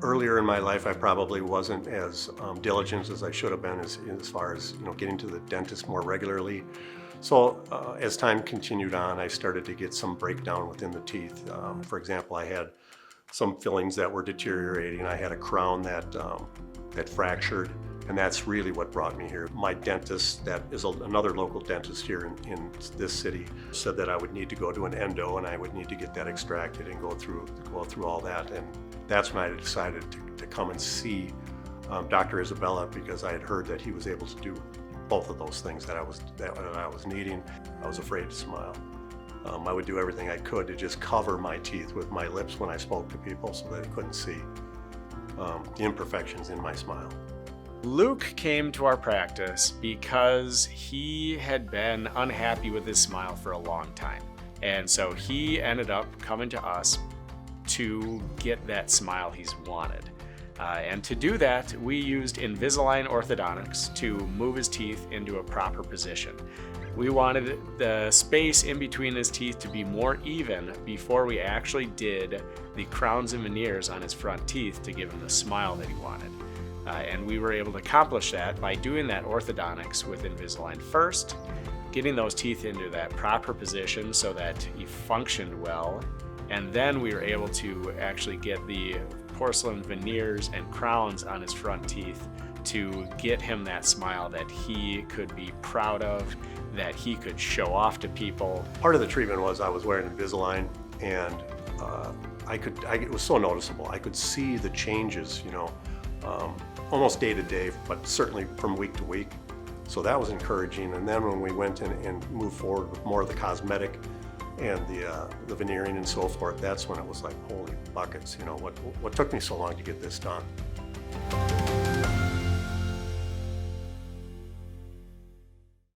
Earlier in my life, I probably wasn't as diligent as I should have been as far as getting to the dentist more regularly. So as time continued on, I started to get some breakdown within the teeth. For example, I had some fillings that were deteriorating. I had a crown that fractured, and that's really what brought me here. My dentist, that is another local dentist here in this city, said that I would need to go to an endo and I would need to get that extracted and go through all that. And that's when I decided to come and see Dr. Isabella, because I had heard that he was able to do both of those things that I was needing. I was afraid to smile. I would do everything I could to just cover my teeth with my lips when I spoke to people so that they couldn't see the imperfections in my smile. Luke came to our practice because he had been unhappy with his smile for a long time. And so he ended up coming to us to get that smile he's wanted. And to do that, we used Invisalign orthodontics to move his teeth into a proper position. We wanted the space in between his teeth to be more even before we actually did the crowns and veneers on his front teeth to give him the smile that he wanted. And we were able to accomplish that by doing that orthodontics with Invisalign first, getting those teeth into that proper position so that he functioned well, and then we were able to actually get the porcelain veneers and crowns on his front teeth to get him that smile that he could be proud of, that he could show off to people. Part of the treatment was I was wearing Invisalign, and it was so noticeable. I could see the changes, almost day to day, but certainly from week to week. So that was encouraging. And then when we went in and moved forward with more of the cosmetic and the veneering and so forth, that's when it was like, holy buckets, what took me so long to get this done?